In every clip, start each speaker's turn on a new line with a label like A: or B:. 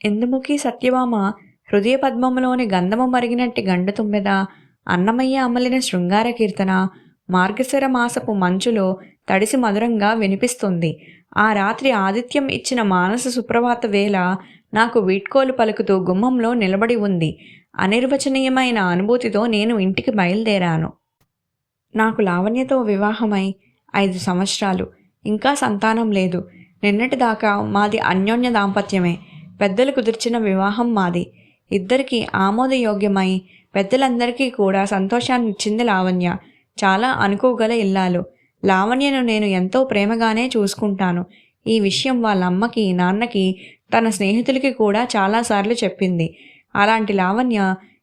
A: ఇందుముఖి సత్యభామ హృదయ పద్మములోని గంధము మరిగినట్టి గండు తుమ్మెద, అన్నమయ్య అమలిన శృంగార కీర్తన మార్గశిర మాసపు మంచులో తడిసి మధురంగా వినిపిస్తుంది. ఆ రాత్రి ఆదిత్యం ఇచ్చిన మానస సుప్రభాత వేళ నాకు వీడ్కోలు పలుకుతూ గుమ్మంలో నిలబడి ఉంది. అనిర్వచనీయమైన అనుభూతితో నేను ఇంటికి బయలుదేరాను. నాకు లావణ్యతో వివాహమై 5 సంవత్సరాలు. ఇంకా సంతానం లేదు. నిన్నటిదాకా మాది అన్యోన్య దాంపత్యమే. పెద్దలు కుదిర్చిన వివాహం మాది. ఇద్దరికీ ఆమోదయోగ్యమై పెద్దలందరికీ కూడా సంతోషాన్నిచ్చింది లావణ్య. చాలా అనుకోగల ఇల్లాలు. లావణ్యను నేను ఎంతో ప్రేమగానే చూసుకుంటాను. ఈ విషయం వాళ్ళ అమ్మకి, నాన్నకి, తన స్నేహితులకి కూడా చాలాసార్లు చెప్పింది. అలాంటి లావణ్య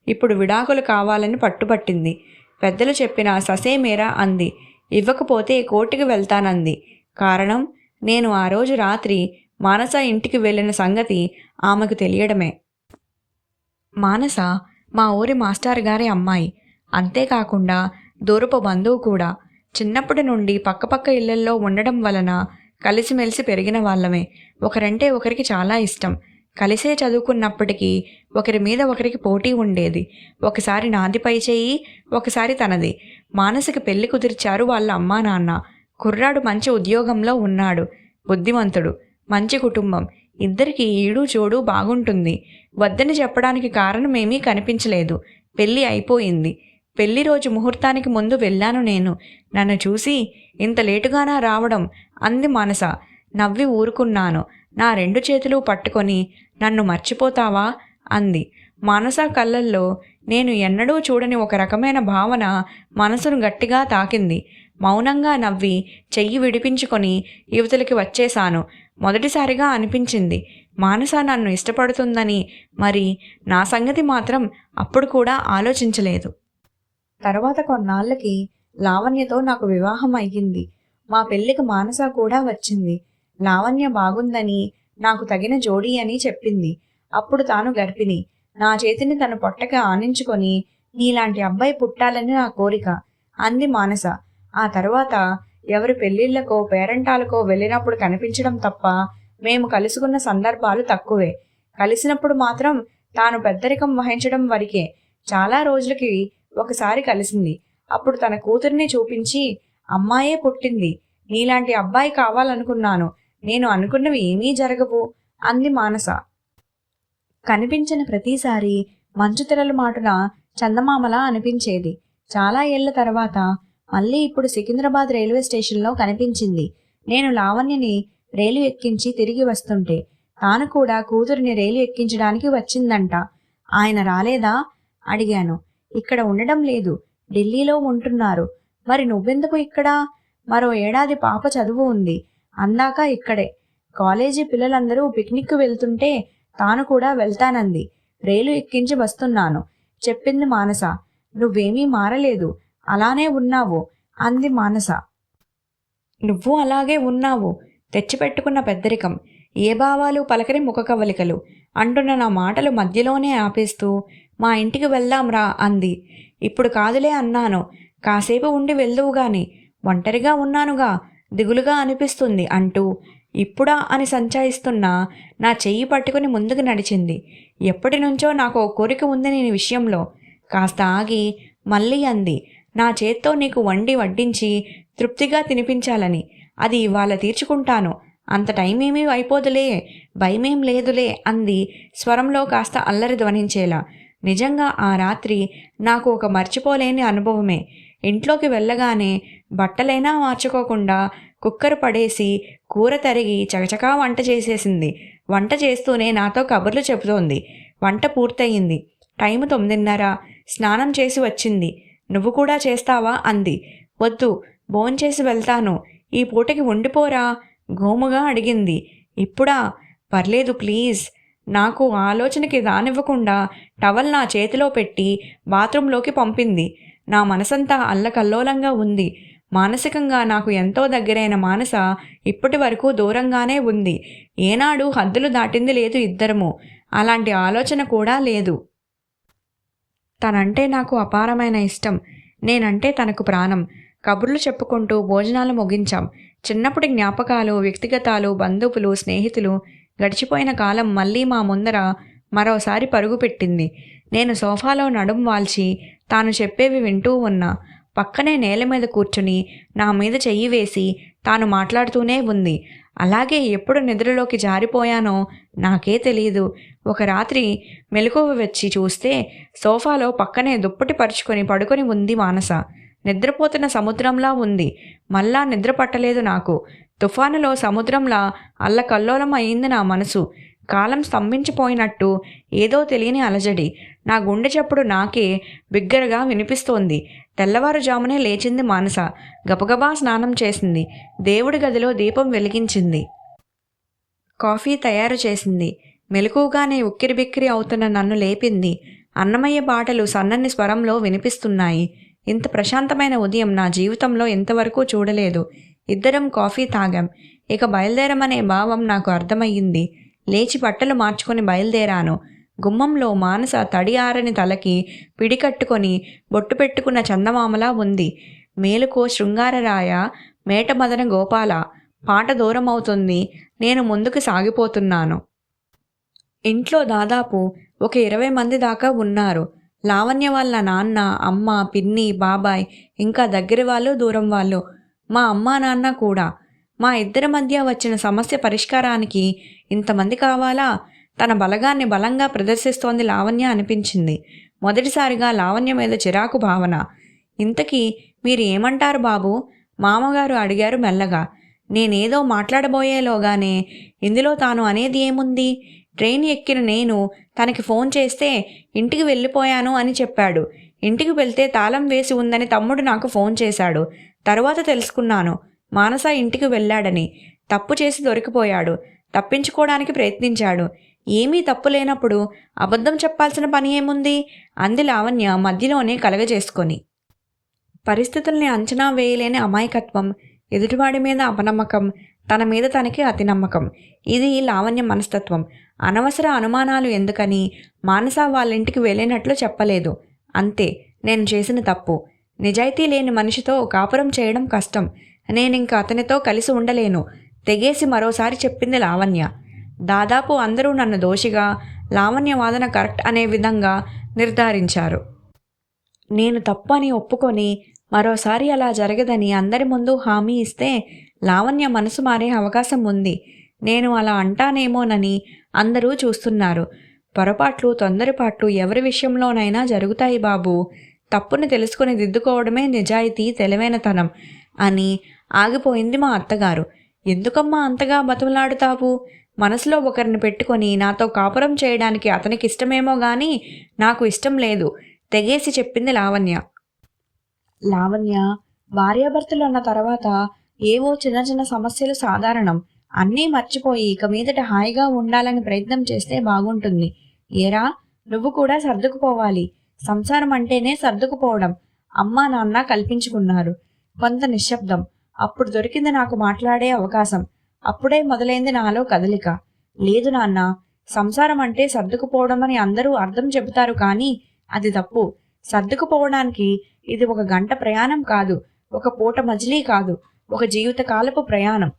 A: ఇప్పుడు విడాకులు కావాలని పట్టుపట్టింది. పెద్దలు చెప్పిన ససేమేరా అంది. ఇవ్వకపోతే కోర్టుకి వెళ్తానంది. కారణం, నేను ఆ రోజు రాత్రి మానస ఇంటికి వెళ్ళిన సంగతి ఆమెకు తెలియడమే. మానస మా ఊరి మాస్టర్ గారి అమ్మాయి. అంతేకాకుండా దూరపు బంధువు కూడా. చిన్నప్పటి నుండి పక్కపక్క ఇళ్లల్లో ఉండడం వలన కలిసిమెలిసి పెరిగిన వాళ్ళమే. ఒకరంటే ఒకరికి చాలా ఇష్టం. కలిసే చదువుకున్నప్పటికీ ఒకరి మీద ఒకరికి పోటీ ఉండేది. ఒకసారి నాది పై చేయి, ఒకసారి తనది. మానసకి పెళ్లి కుదిర్చారు వాళ్ళ అమ్మా నాన్న. కుర్రాడు మంచి ఉద్యోగంలో ఉన్నాడు. బుద్ధిమంతుడు. మంచి కుటుంబం. ఇద్దరికి ఈడు జోడు బాగుంటుంది. వద్దని చెప్పడానికి కారణమేమీ కనిపించలేదు. పెళ్ళి అయిపోయింది. పెళ్లి రోజు ముహూర్తానికి ముందు వెళ్ళాను నేను. నన్ను చూసి ఇంత లేటుగానా రావడం అంది మానస. నవ్వి ఊరుకున్నాను. నా 2 చేతులు పట్టుకొని నన్ను మర్చిపోతావా అంది. మానస కళ్ళల్లో నేను ఎన్నడూ చూడని ఒక రకమైన భావన మనసును గట్టిగా తాకింది. మౌనంగా నవ్వి చెయ్యి విడిపించుకొని యువతలకి వచ్చేశాను. మొదటిసారిగా అనిపించింది మానస నన్ను ఇష్టపడుతుందని. మరి నా సంగతి మాత్రం అప్పుడు కూడా ఆలోచించలేదు. తర్వాత కొన్నాళ్ళకి లావణ్యతో నాకు వివాహం అయ్యింది. మా పెళ్లికి మానస కూడా వచ్చింది. లావణ్య బాగుందని, నాకు తగిన జోడీ అని చెప్పింది. అప్పుడు తాను గర్భిణి. నా చేతిని తన పొట్టకి ఆనించుకొని, నీలాంటి అబ్బాయి పుట్టాలని నా కోరిక అంది మానస. ఆ తర్వాత ఎవరి పెళ్లిళ్లకో పేరంటాలకో వెళ్ళినప్పుడు కనిపించడం తప్ప మేము కలుసుకున్న సందర్భాలు తక్కువే. కలిసినప్పుడు మాత్రం తాను పెద్దరికం వహించడం వరకే. చాలా రోజులకి ఒకసారి కలిసింది. అప్పుడు తన కూతుర్ని చూపించి, అమ్మాయే పుట్టింది. నీలాంటి అబ్బాయి కావాలనుకున్నాను. నేను అనుకున్నవి ఏమీ జరగవు అంది మానస. కనిపించిన ప్రతిసారి మంచు తెరల మాటున చందమామలా అనిపించేది. చాలా ఏళ్ల తర్వాత మళ్ళీ ఇప్పుడు సికింద్రాబాద్ రైల్వే స్టేషన్లో కనిపించింది. నేను లావణ్యని రైలు ఎక్కించి తిరిగి వస్తుంటే తాను కూడా కూతురిని రైలు ఎక్కించడానికి వచ్చిందంట. ఆయన రాలేదా అడిగాను. ఇక్కడ ఉండడం లేదు, ఢిల్లీలో ఉంటున్నారు. మరి నువ్వెందుకు ఇక్కడ? మరో ఏడాది పాప చదువు ఉంది. అందాక ఇక్కడే. కాలేజీ పిల్లలందరూ పిక్నిక్ వెళ్తుంటే తాను కూడా వెళ్తానంది. రైలు ఎక్కించి వస్తున్నాను చెప్పింది మానస. నువ్వేమీ మారలేదు, అలానే ఉన్నావు అంది మానస. నువ్వు అలాగే ఉన్నావు. తెచ్చిపెట్టుకున్న పెద్దరికం, ఏ భావాలు పలకరి ముఖ కవలికలు అంటున్న నా మాటలు మధ్యలోనే ఆపేస్తూ మా ఇంటికి వెళ్దాంరా అంది. ఇప్పుడు కాదులే అన్నాను. కాసేపు ఉండి వెళ్దువుగాని, ఒంటరిగా ఉన్నానుగా, దిగులుగా అనిపిస్తుంది అంటూ ఇప్పుడా అని సంచాయిస్తున్నా నా చెయ్యి పట్టుకుని ముందుకు నడిచింది. ఎప్పటి నుంచో నాకు ఓ కోరిక ఉంది నీ విషయంలో. కాస్త ఆగి మళ్ళీ అంది, నా చేత్తో నీకు వండి వడ్డించి తృప్తిగా తినిపించాలని. అది ఇవాళ తీర్చుకుంటాను. అంత టైం ఏమీ అయిపోదులే, భయమేం లేదులే అంది స్వరంలో కాస్త అల్లరి ధ్వనించేలా. నిజంగా ఆ రాత్రి నాకు ఒక మర్చిపోలేని అనుభవమే. ఇంట్లోకి వెళ్ళగానే బట్టలైనా మార్చుకోకుండా కుక్కర్ పడేసి కూర తరిగి చకచకా వంట చేసేసింది. వంట చేస్తూనే నాతో కబుర్లు చెబుతోంది. వంట పూర్తయింది. టైము 9:30. స్నానం చేసి వచ్చింది. నువ్వు కూడా చేస్తావా అంది. వద్దు, భోంచేసి వెళ్తాను. ఈ పూటకి ఉండిపోరా గోముగా అడిగింది. ఇప్పుడా? పర్లేదు ప్లీజ్. నాకు ఆలోచనకి రానివ్వకుండా టవల్ నా చేతిలో పెట్టి బాత్రూంలోకి పంపింది. నా మనసంతా అల్లకల్లోలంగా ఉంది. మానసికంగా నాకు ఎంతో దగ్గరైన మానస ఇప్పటి వరకు దూరంగానే ఉంది. ఏనాడు హద్దులు దాటింది లేదు ఇద్దరము. అలాంటి ఆలోచన కూడా లేదు. తనంటే నాకు అపారమైన ఇష్టం. నేనంటే తనకు ప్రాణం. కబుర్లు చెప్పుకుంటూ భోజనాలు ముగించాం. చిన్నప్పటి జ్ఞాపకాలు, వ్యక్తిగతాలు, బంధువులు, స్నేహితులు గడిచిపోయిన కాలం మళ్ళీ మా ముందర మరోసారి పరుగు పెట్టింది. నేను సోఫాలో నడుం వాల్చి తాను చెప్పేవి వింటూ ఉన్నా. పక్కనే నేల మీద కూర్చుని నా మీద చెయ్యి వేసి తాను మాట్లాడుతూనే ఉంది. అలాగే ఎప్పుడు నిద్రలోకి జారిపోయానో నాకే తెలియదు. ఒక రాత్రి మెలకువ వచ్చి చూస్తే సోఫాలో పక్కనే దుప్పటి పరుచుకొని పడుకొని ఉంది మానస. నిద్రపోతున్న సముద్రంలా ఉంది. మళ్ళా నిద్ర పట్టలేదు నాకు. తుఫానులో సముద్రంలా అల్లకల్లోలం అయింది నా మనసు. కాలం స్తంభించిపోయినట్టు ఏదో తెలియని అలజడి. నా గుండె చప్పుడు నాకే బిగ్గరగా వినిపిస్తోంది. తెల్లవారుజామునే లేచింది మానస. గబగబా స్నానం చేసింది. దేవుడి గదిలో దీపం వెలిగించింది. కాఫీ తయారు చేసింది. మెలకుగానే ఉక్కిరిబిక్కిరి అవుతున్న నన్ను లేపింది. అన్నమయ్య పాటలు సన్నని స్వరంలో వినిపిస్తున్నాయి. ఇంత ప్రశాంతమైన ఉదయం నా జీవితంలో ఇంతవరకు చూడలేదు. ఇద్దరం కాఫీ తాగాం. ఇక బయలుదేరమనే భావం నాకు అర్థమయ్యింది. లేచి బట్టలు మార్చుకొని బయలుదేరాను. గుమ్మంలో మానస తడి ఆరని తలకి పిడికట్టుకొని బొట్టు పెట్టుకున్న చందమామలా ఉంది. మేలుకో శృంగారరాయ, మేటమదన గోపాల పాట దూరమవుతుంది. నేను ముందుకు సాగిపోతున్నాను. ఇంట్లో దాదాపు ఒక 20 మంది దాకా ఉన్నారు. లావణ్య వాళ్ళ నాన్న, అమ్మ, పిన్ని, బాబాయ్, ఇంకా దగ్గర వాళ్ళు, దూరం వాళ్ళు, మా అమ్మా నాన్న కూడా. మా ఇద్దరి మధ్య వచ్చిన సమస్య పరిష్కారానికి ఇంతమంది కావాలా? తన బలగాన్ని బలంగా ప్రదర్శిస్తోంది లావణ్య అనిపించింది. మొదటిసారిగా లావణ్య మీద చిరాకు భావన. ఇంతకీ మీరు ఏమంటారు బాబు? మామగారు అడిగారు మెల్లగా. నేనేదో మాట్లాడబోయేలోగానే ఇందులో తాను అనేది ఏముంది? ట్రైన్ ఎక్కిన నేను తనకి ఫోన్ చేస్తే ఇంటికి వెళ్ళిపోయాను అని చెప్పాడు. ఇంటికి వెళ్తే తాళం వేసి ఉందని తమ్ముడు నాకు ఫోన్ చేశాడు. తరువాత తెలుసుకున్నాను మానస ఇంటికి వెళ్ళాడని. తప్పు చేసి దొరికిపోయాడు. తప్పించుకోవడానికి ప్రయత్నించాడు. ఏమీ తప్పు లేనప్పుడు అబద్ధం చెప్పాల్సిన పని ఏముంది? అంది లావణ్య మధ్యలోనే కలగజేసుకొని. పరిస్థితుల్ని అంచనా వేయలేని అమాయకత్వం, ఎదుటివాడి మీద అపనమ్మకం, తన మీద తనకి అతి నమ్మకం. ఇది లావణ్య మనస్తత్వం. అనవసర అనుమానాలు ఎందుకని మానస వాళ్ళింటికి వెళ్ళినట్లు చెప్పలేదు. అంతే నేను చేసిన తప్పు. నిజాయితీ లేని మనిషితో కాపురం చేయడం కష్టం. నేనింక అతనితో కలిసి ఉండలేను. తెగేసి మరోసారి చెప్పింది లావణ్య. దాదాపు అందరూ నన్ను దోషిగా, లావణ్య వాదన కరెక్ట్ అనే విధంగా నిర్ధారించారు. నేను తప్పు అని ఒప్పుకొని మరోసారి అలా జరగదని అందరి ముందు హామీ ఇస్తే లావణ్య మనసు మారే అవకాశం ఉంది. నేను అలా అంటానేమోనని అందరూ చూస్తున్నారు. పొరపాట్లు, తొందరపాట్లు ఎవరి విషయంలోనైనా జరుగుతాయి బాబు. తప్పుని తెలుసుకుని దిద్దుకోవడమే నిజాయితీ, తెలివైనతనం అని ఆగిపోయింది మా అత్తగారు. ఎందుకమ్మా అంతగా బతుమలాడుతావు? మనసులో ఒకరిని పెట్టుకొని నాతో కాపురం చేయడానికి అతనికి ఇష్టమేమో గాని నాకు ఇష్టం లేదు. తెగేసి చెప్పింది లావణ్య. లావణ్య, భార్యాభర్తలు అన్న తర్వాత ఏవో చిన్న చిన్న సమస్యలు సాధారణం. అన్నీ మర్చిపోయి ఇక మీదట హాయిగా ఉండాలని ప్రయత్నం చేస్తే బాగుంటుంది. ఏరా, నువ్వు కూడా సర్దుకుపోవాలి. సంసారం అంటేనే సర్దుకుపోవడం. అమ్మా నాన్న కల్పించుకున్నారు. కొంత నిశ్శబ్దం. అప్పుడు దొరికింది నాకు మాట్లాడే అవకాశం. అప్పుడే మొదలైంది నాలో కదలిక. లేదు నాన్న, సంసారం అంటే సర్దుకుపోవడం అని అందరూ అర్థం చెబుతారు, కానీ అది తప్పు. సర్దుకుపోవడానికి ఇది 1 గంట ప్రయాణం కాదు, ఒక పూట మజిలీ కాదు, ఒక జీవితకాలపు ప్రయాణం.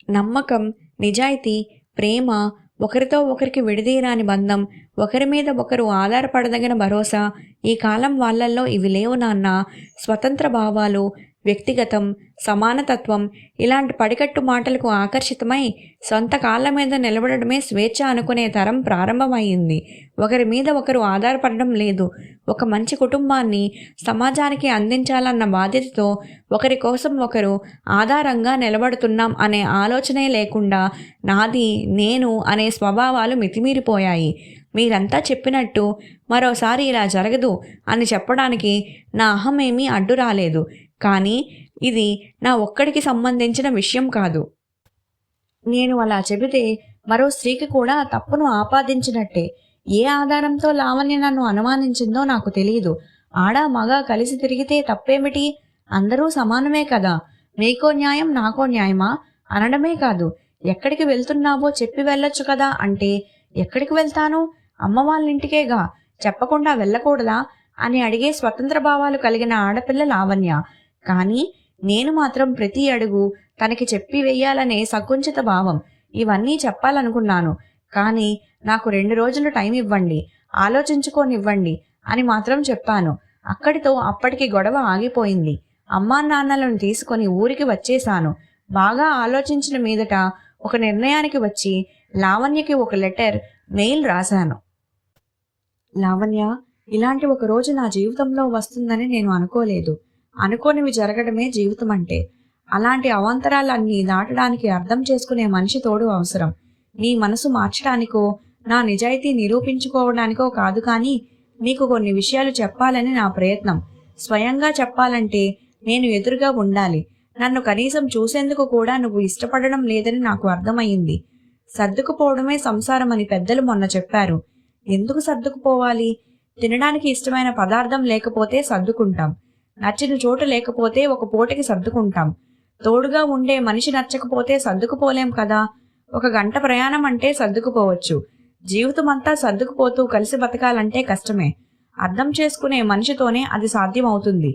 A: నమ్మకం, నిజాయితీ, ప్రేమ, ఒకరితో ఒకరికి విడదీయరాని బంధం, ఒకరి మీద ఒకరు ఆధారపడదగిన భరోసా. ఈ కాలం వాళ్ళల్లో ఇవి లేవు నాన్న. స్వతంత్ర భావాలు, వ్యక్తిగతం, సమానతత్వం ఇలాంటి పడికట్టు మాటలకు ఆకర్షితమై సొంత కాళ్ళ మీద నిలబడమే స్వేచ్ఛ అనుకునే తరం ప్రారంభమైంది. ఒకరి మీద ఒకరు ఆధారపడడం లేదు. ఒక మంచి కుటుంబాన్ని సమాజానికి అందించాలన్న బాధ్యతతో ఒకరి కోసం ఒకరు ఆధారంగా నిలబడుతున్నాం అనే ఆలోచనే లేకుండా నాది, నేను అనే స్వభావాలు మితిమీరిపోయాయి. మీరంతా చెప్పినట్టు మరోసారి ఇలా జరగదు అని చెప్పడానికి నా అహమేమీ అడ్డు రాలేదు. కానీ ఇది నా ఒక్కడికి సంబంధించిన విషయం కాదు. నేను అలా చెబితే మరో స్త్రీకి కూడా తప్పును ఆపాదించినట్టే. ఏ ఆధారంతో లావణ్య నన్ను అనుమానించిందో నాకు తెలియదు. ఆడ మగ కలిసి తిరిగితే తప్పేమిటి? అందరూ సమానమే కదా. మీకో న్యాయం, నాకో న్యాయమా అనడమే కాదు, ఎక్కడికి వెళ్తున్నావో చెప్పి వెళ్ళొచ్చు కదా అంటే ఎక్కడికి వెళ్తాను? అమ్మ వాళ్ళ ఇంటికేగా, చెప్పకుండా వెళ్ళకూడదా అని అడిగే స్వతంత్ర భావాలు కలిగిన ఆడపిల్ల లావణ్య. కానీ నేను మాత్రం ప్రతి అడుగు తనకి చెప్పి వెయ్యాలనే సకుంచిత భావం. ఇవన్నీ చెప్పాలనుకున్నాను, కానీ నాకు 2 రోజులు టైం ఇవ్వండి, ఆలోచించుకోనివ్వండి అని మాత్రం చెప్పాను. అక్కడితో అప్పటికి గొడవ ఆగిపోయింది. అమ్మా నాన్నలను తీసుకొని ఊరికి వచ్చేశాను. బాగా ఆలోచించిన మీదట ఒక నిర్ణయానికి వచ్చి లావణ్యకి ఒక మెయిల్ రాశాను. లావణ్య, ఇలాంటి ఒక రోజు నా జీవితంలో వస్తుందని నేను అనుకోలేదు. అనుకోనివి జరగడమే జీవితం అంటే. అలాంటి అవాంతరాలన్నీ దాటడానికి అర్థం చేసుకునే మనిషి తోడు అవసరం. నీ మనసు మార్చడానికో, నా నిజాయితీ నిరూపించుకోవడానికో కాదు, కానీ నీకు కొన్ని విషయాలు చెప్పాలని నా ప్రయత్నం. స్వయంగా చెప్పాలంటే నేను ఎదురుగా ఉండాలి. నన్ను కనీసం చూసేందుకు కూడా నువ్వు ఇష్టపడడం లేదని నాకు అర్థమయ్యింది. సర్దుకుపోవడమే సంసారం అని పెద్దలు మొన్న చెప్పారు. ఎందుకు సర్దుకుపోవాలి? తినడానికి ఇష్టమైన పదార్థం లేకపోతే సర్దుకుంటాం. నచ్చిన చోటు లేకపోతే ఒక పూటకి సర్దుకుంటాం. తోడుగా ఉండే మనిషి నచ్చకపోతే సర్దుకుపోలేం కదా. 1 గంట ప్రయాణం అంటే సర్దుకుపోవచ్చు. జీవితమంతా సర్దుకుపోతూ కలిసి బతకాలంటే కష్టమే. అర్థం చేసుకునే మనిషితోనే అది సాధ్యమవుతుంది.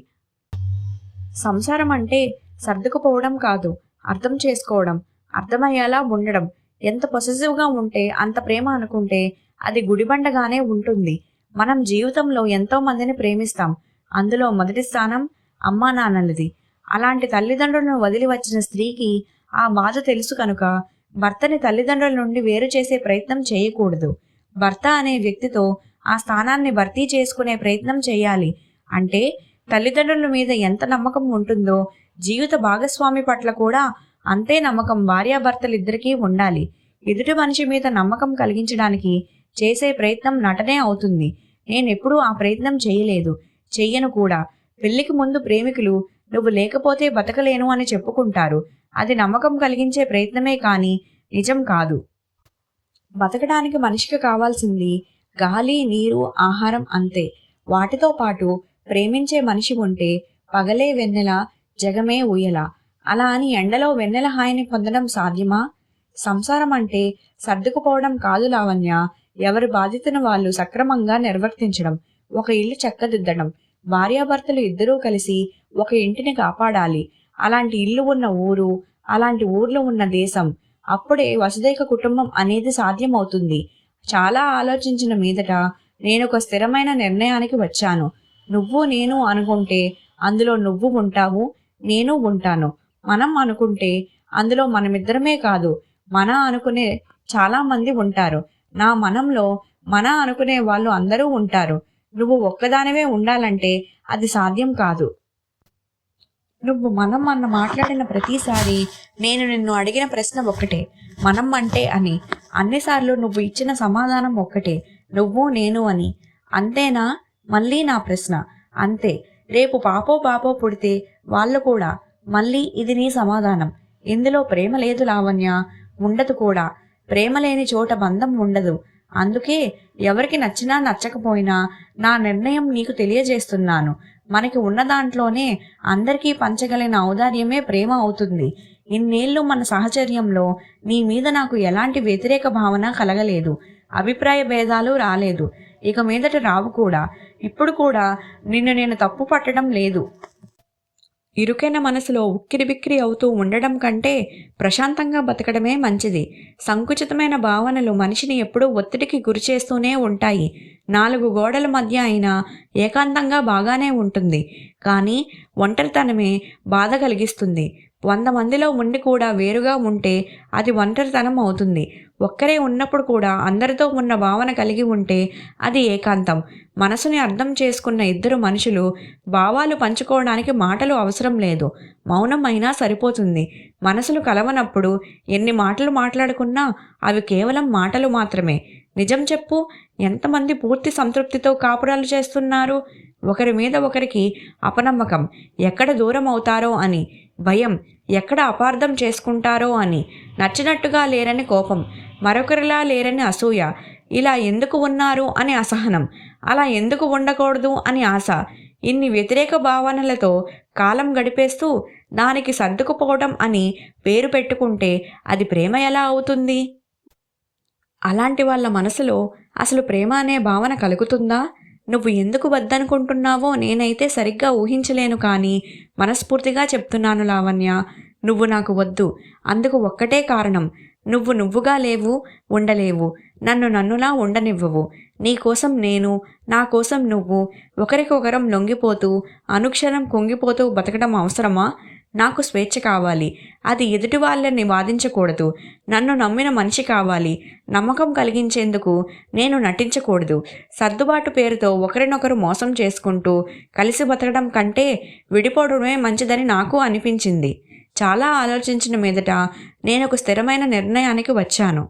A: సంసారం అంటే సర్దుకుపోవడం కాదు, అర్థం చేసుకోవడం, అర్థమయ్యేలా ఉండడం. ఎంత పొసెసివ్గా ఉంటే అంత ప్రేమ అనుకుంటే అది గుడిబండగానే ఉంటుంది. మనం జీవితంలో ఎంతో మందిని ప్రేమిస్తాం. అందులో మొదటి స్థానం అమ్మా నాన్నలది. అలాంటి తల్లిదండ్రులను వదిలి వచ్చిన స్త్రీకి ఆ బాధ తెలుసు కనుక భర్తని తల్లిదండ్రుల నుండి వేరు చేసే ప్రయత్నం చేయకూడదు. భర్త అనే వ్యక్తితో ఆ స్థానాన్ని భర్తీ చేసుకునే ప్రయత్నం చేయాలి. అంటే తల్లిదండ్రుల మీద ఎంత నమ్మకం ఉంటుందో జీవిత భాగస్వామి పట్ల కూడా అంతే నమ్మకం భార్యాభర్తలిద్దరికీ ఉండాలి. ఎదుటి మనిషి మీద నమ్మకం కలిగించడానికి చేసే ప్రయత్నం నటనే అవుతుంది. నేనెప్పుడూ ఆ ప్రయత్నం చేయలేదు, చెయ్యను కూడా. పెళ్లికి ముందు ప్రేమికులు నువ్వు లేకపోతే బతకలేను అని చెప్పుకుంటారు. అది నమ్మకం కలిగించే ప్రయత్నమే కానీ నిజం కాదు. బతకడానికి మనిషికి కావాల్సింది గాలి, నీరు, ఆహారం అంతే. వాటితో పాటు ప్రేమించే మనిషి ఉంటే పగలే వెన్నెల, జగమే ఊయల. అలా అని ఎండలో వెన్నెల హాయిని పొందడం సాధ్యమా? సంసారం అంటే సర్దుకుపోవడం కాదు లావణ్య. ఎవరి బాధ్యతను వాళ్ళు సక్రమంగా నిర్వర్తించడం. ఒక ఇల్లు చక్కదిద్దడం. భార్యాభర్తలు ఇద్దరూ కలిసి ఒక ఇంటిని కాపాడాలి. అలాంటి ఇల్లు ఉన్న ఊరు, అలాంటి ఊర్లో ఉన్న దేశం. అప్పుడే వసుదైక కుటుంబం అనేది సాధ్యమవుతుంది. చాలా ఆలోచించిన మీదట నేను ఒక స్థిరమైన నిర్ణయానికి వచ్చాను. నువ్వు నేను అనుకుంటే అందులో నువ్వు ఉంటావు, నేను ఉంటాను. మనం అనుకుంటే అందులో మనమిద్దరమే కాదు, మన అనుకునే చాలా మంది ఉంటారు. నా మనంలో మన అనుకునే వాళ్ళు అందరూ ఉంటారు. నువ్వు ఒక్కదానివే ఉండాలంటే అది సాధ్యం కాదు. నువ్వు మనం అన్న మాట్లాడిన ప్రతిసారి నేను నిన్ను అడిగిన ప్రశ్న ఒక్కటే, మనం అంటే అని. అన్నిసార్లు నువ్వు ఇచ్చిన సమాధానం ఒక్కటే, నువ్వు నేను అని. అంతేనా? మళ్ళీ నా ప్రశ్న అంతే. రేపు పాపో పుడితే వాళ్ళు కూడా మళ్ళీ ఇది నీ సమాధానం. ఇందులో ప్రేమ లేదు లావణ్య, ఉండదు కూడా. ప్రేమ లేని చోట బంధం ఉండదు. అందుకే ఎవరికి నచ్చినా నచ్చకపోయినా నా నిర్ణయం నీకు తెలియజేస్తున్నాను. మనకి ఉన్న దాంట్లోనే అందరికీ పంచగలిగిన ఔదార్యమే ప్రేమ అవుతుంది. ఇన్నేళ్లు మన సహచర్యంలో నీ మీద నాకు ఎలాంటి వ్యతిరేక భావన కలగలేదు. అభిప్రాయ భేదాలు రాలేదు. ఇక మీదట రావు కూడా. ఇప్పుడు కూడా నిన్ను నేను తప్పు పట్టడం లేదు. ఇరుకైన మనసులో ఉక్కిరిబిక్కిరి అవుతూ ఉండడం కంటే ప్రశాంతంగా బతకడమే మంచిది. సంకుచితమైన భావనలు మనిషిని ఎప్పుడూ ఒత్తిడికి గురిచేస్తూనే ఉంటాయి. 4 గోడల మధ్య అయినా ఏకాంతంగా బాగానే ఉంటుంది, కానీ ఒంటరితనమే బాధ కలిగిస్తుంది. 100 మందిలో ఉండి కూడా వేరుగా ఉంటే అది ఒంటరితనం అవుతుంది. ఒక్కరే ఉన్నప్పుడు కూడా అందరితో ఉన్న భావన కలిగి ఉంటే అది ఏకాంతం. మనసుని అర్థం చేసుకున్న ఇద్దరు మనుషులు భావాలు పంచుకోవడానికి మాటలు అవసరం లేదు, మౌనం అయినా సరిపోతుంది. మనసులు కలవనప్పుడు ఎన్ని మాటలు మాట్లాడుకున్నా అవి కేవలం మాటలు మాత్రమే. నిజం చెప్పు, ఎంతమంది పూర్తి సంతృప్తితో కాపురాలు చేస్తున్నారు? ఒకరి మీద ఒకరికి అపనమ్మకం, ఎక్కడ దూరం అవుతారో అని భయం, ఎక్కడ అపార్థం చేసుకుంటారో అని, నచ్చినట్టుగా లేరని కోపం, మరొకరిలా లేరని అసూయ. ఇలా ఎందుకు ఉన్నారు అని అసహనం, అలా ఎందుకు ఉండకూడదు అని ఆశ. ఇన్ని వ్యతిరేక భావనలతో కాలం గడిపేస్తూ దానికి సర్దుకుపోవడం అని పేరు పెట్టుకుంటే అది ప్రేమ ఎలా అవుతుంది? అలాంటి వాళ్ళ మనసులో అసలు ప్రేమ అనే భావన కలుగుతుందా? నువ్వు ఎందుకు వద్దనుకుంటున్నావో నేనైతే సరిగ్గా ఊహించలేను, కానీ మనస్ఫూర్తిగా చెప్తున్నాను లావణ్య, నువ్వు నాకు వద్దు. అందుకు ఒక్కటే కారణం, నువ్వు నువ్వుగా లేవు, ఉండలేవు. నన్ను నన్నులా ఉండనివ్వవు. నీకోసం నేను, నా కోసం నువ్వు ఒకరికొకరం లొంగిపోతూ, అనుక్షణం కుంగిపోతూ బతకడం అవసరమా? నాకు స్వేచ్ఛ కావాలి. అది ఎదుటి వాళ్ళని వాదించకూడదు. నన్ను నమ్మిన మనిషి కావాలి. నమ్మకం కలిగించేందుకు నేను నటించకూడదు. సర్దుబాటు పేరుతో ఒకరినొకరు మోసం చేసుకుంటూ కలిసి బతకడం కంటే విడిపోవడమే మంచిదని నాకు అనిపించింది. చాలా ఆలోచించిన మీదట నేనొక స్థిరమైన నిర్ణయానికి వచ్చాను.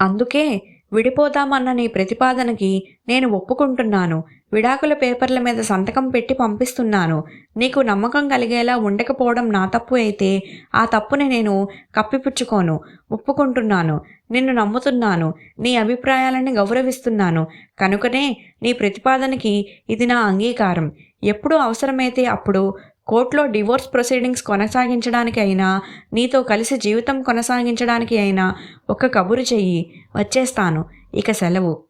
A: అందుకే విడిపోదామన్న నీ ప్రతిపాదనకి నేను ఒప్పుకుంటున్నాను. విడాకుల పేపర్ల మీద సంతకం పెట్టి పంపిస్తున్నాను. నీకు నమ్మకం కలిగేలా ఉండకపోవడం నా తప్పు అయితే ఆ తప్పుని నేను కప్పిపుచ్చుకోను. ఒప్పుకుంటున్నాను. నిన్ను నమ్ముతున్నాను. నీ అభిప్రాయాలని గౌరవిస్తున్నాను. కనుకనే నీ ప్రతిపాదనకి ఇది నా అంగీకారం. ఎప్పుడు అవసరమైతే అప్పుడు కోర్టులో డివోర్స్ ప్రొసీడింగ్స్ కొనసాగించడానికి అయినా, నీతో కలిసి జీవితం కొనసాగించడానికి అయినా ఒక్క కబురు చెయ్యి. వచ్చేస్తాను. ఇక సెలవు.